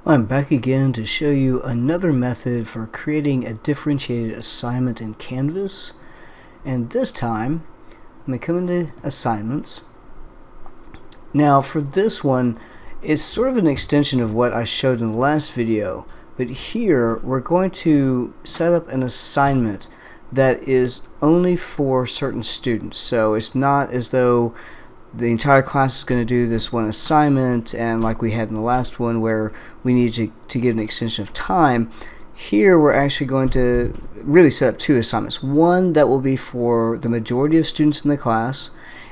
I'm back again to show you another method for creating a differentiated assignment in Canvas. And this time, I'm going to come into Assignments. Now for this one, it's sort of an extension of what I showed in the last video, but here we're going to set up an assignment that is only for certain students. So it's not as though the entire class is going to do this one assignment, and like we had in the last one where we need to get an extension of time. Here we're actually going to really set up two assignments. One that will be for the majority of students in the class,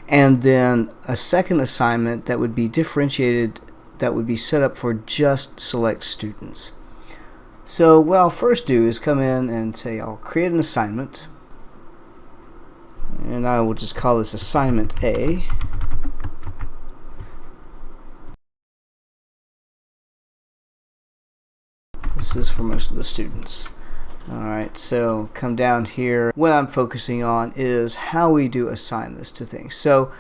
and then a second assignment that would be differentiated, that would be set up for just select students. So what I'll first do is come in and say I'll create an assignment, and I will just call this assignment A. This is for most of the students. Alright, so come down here. What I'm focusing on is how we do assign this to things. So,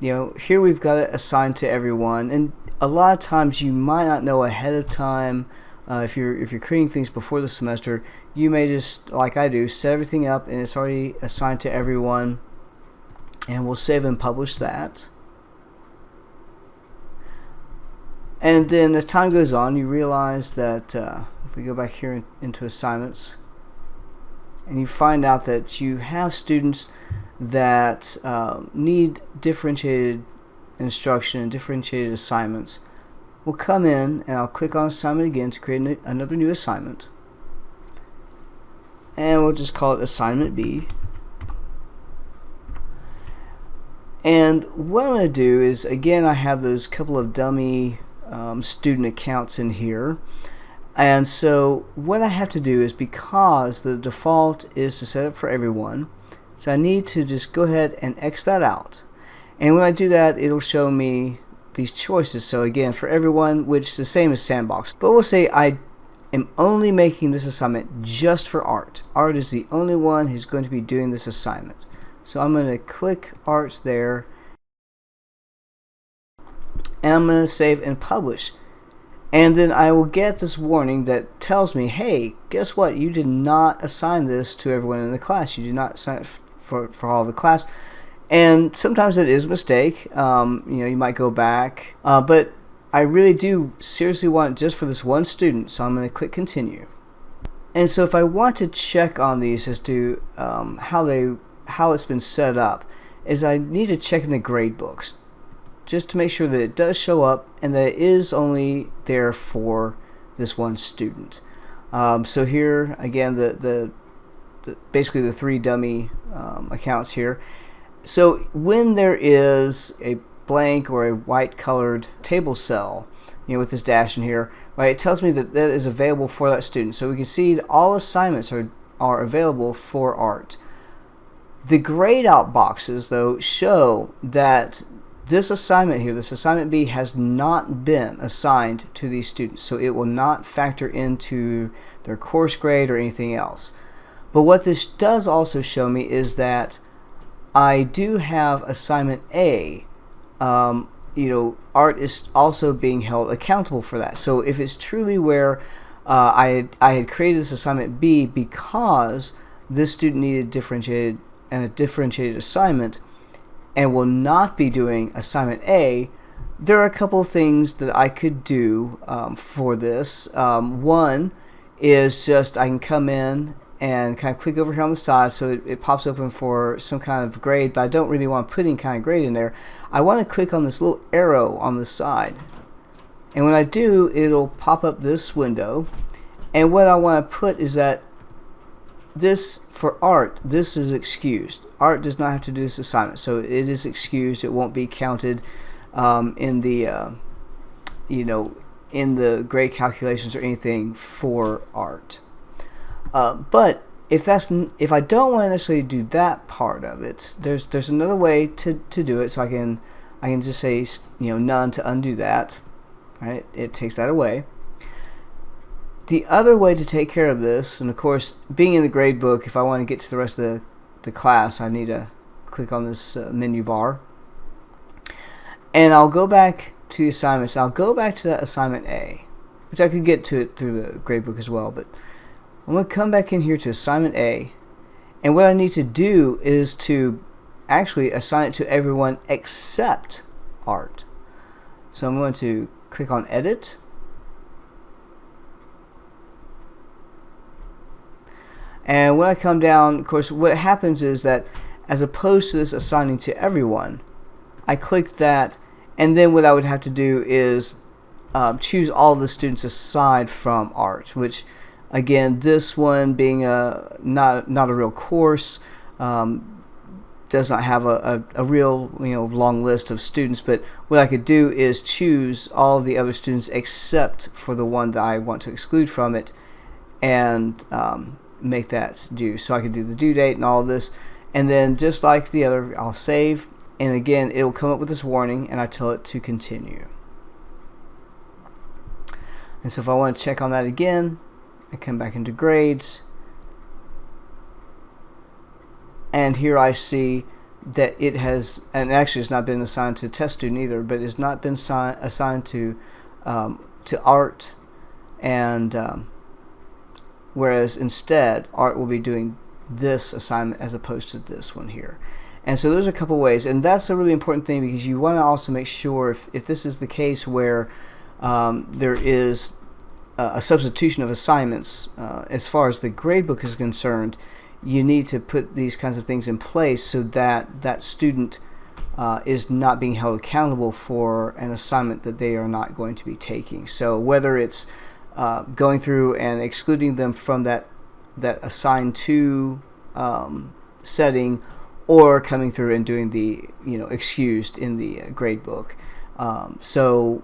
here we've got it assigned to everyone, and a lot of times you might not know ahead of time. If you're creating things before the semester, you may just, like I do, set everything up and it's already assigned to everyone, and we'll save and publish that. And then as time goes on, you realize that if we go back here into assignments, and you find out that you have students that need differentiated instruction and differentiated assignments, we'll come in and I'll click on assignment again to create another new assignment. And we'll just call it assignment B. And what I'm going to do is, again, I have those couple of dummy student accounts in here, and so what I have to do is, because the default is to set up for everyone, so I need to just go ahead and X that out. And when I do that, it'll show me these choices. So again, for everyone, which is the same as Sandbox, but we'll say I am only making this assignment just for Art. Art is the only one who's going to be doing this assignment. So I'm going to click Art there, and I'm going to save and publish. And then I will get this warning that tells me, hey, guess what? You did not assign this to everyone in the class. You did not assign it for all of the class. And sometimes it is a mistake. You might go back. But I really do seriously want it just for this one student. So I'm going to click continue. And so if I want to check on these as to how it's been set up, is I need to check in the gradebooks, just to make sure that it does show up and that it is only there for this one student. So here again, basically the three dummy accounts here. So when there is a blank or a white colored table cell, with this dash in here, right, it tells me that that is available for that student. So we can see that all assignments are available for Art. The grayed out boxes, though, show that this assignment here, this assignment B, has not been assigned to these students, so it will not factor into their course grade or anything else. But what this does also show me is that I do have assignment A. Art is also being held accountable for that. So if it's truly where I had created this assignment B because this student needed a differentiated assignment, and will not be doing assignment A, there are a couple of things that I could do for this. One is just I can come in and kind of click over here on the side, so it pops open for some kind of grade, but I don't really want to put any kind of grade in there. I want to click on this little arrow on the side, and when I do, it'll pop up this window, and what I want to put is that this, for Art, this is excused. Art does not have to do this assignment, so it is excused. It won't be counted in the in the grade calculations or anything for Art. But if I don't want to necessarily do that part of it, there's another way to do it. So I can just say none to undo that. Right? It takes that away. The other way to take care of this, and of course, being in the gradebook, if I want to get to the rest of the class, I need to click on this menu bar. And I'll go back to assignments. I'll go back to that assignment A. which I could get to it through the gradebook as well. But I'm going to come back in here to assignment A, and what I need to do is to actually assign it to everyone except art. So I'm going to click on edit, and when I come down, of course, what happens is that as opposed to this assigning to everyone, I click that, and then what I would have to do is choose all the students aside from art, which again, this one being not a real course, does not have a real long list of students. But what I could do is choose all of the other students except for the one that I want to exclude from it, and make that due. So I could do the due date and all of this, and then just like the other, I'll save, and again it will come up with this warning, and I tell it to continue. And so if I want to check on that again, I come back into grades, and here I see that it has, and actually it's not been assigned to test student either, but it's not been assigned to art, and whereas instead art will be doing this assignment as opposed to this one here. And so there's a couple ways, and that's a really important thing, because you want to also make sure if this is the case where there is a substitution of assignments, as far as the gradebook is concerned, you need to put these kinds of things in place so that that student is not being held accountable for an assignment that they are not going to be taking. So whether it's going through and excluding them from that assigned to setting, or coming through and doing the excused in the gradebook. So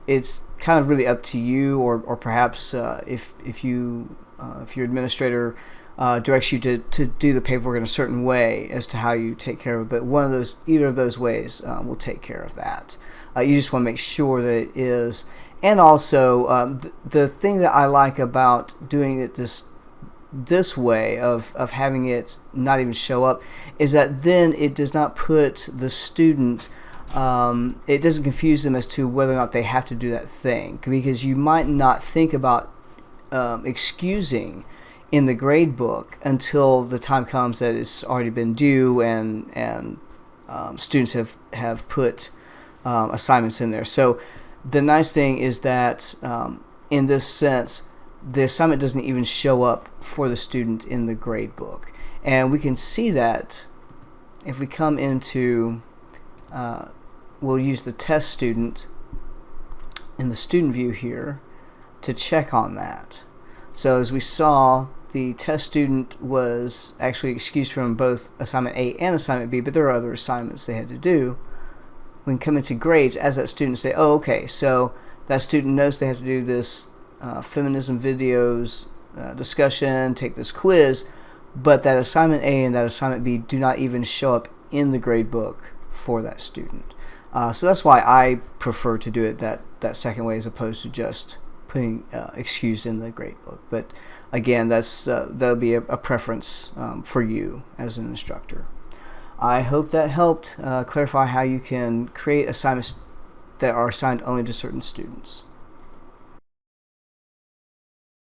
it's kind of really up to you, or perhaps if your administrator directs you to do the paperwork in a certain way as to how you take care of it. But either of those ways will take care of that. You just want to make sure that it is. And also, the thing that I like about doing it this way of having it not even show up is that then it does not put the student, it doesn't confuse them as to whether or not they have to do that thing, because you might not think about excusing in the grade book until the time comes that it's already been due, and students have put assignments in there. So the nice thing is that in this sense, the assignment doesn't even show up for the student in the grade book. And we can see that if we come into, we'll use the test student in the student view here to check on that. So as we saw, the test student was actually excused from both assignment A and assignment B, but there are other assignments they had to do. We can come into grades as that student and say, oh, okay, so that student knows they have to do this feminism videos discussion, take this quiz, but that assignment A and that assignment B do not even show up in the grade book for that student. So that's why I prefer to do it that second way, as opposed to just putting excused in the grade book. But again, that'll be a preference for you as an instructor. I hope that helped clarify how you can create assignments that are assigned only to certain students.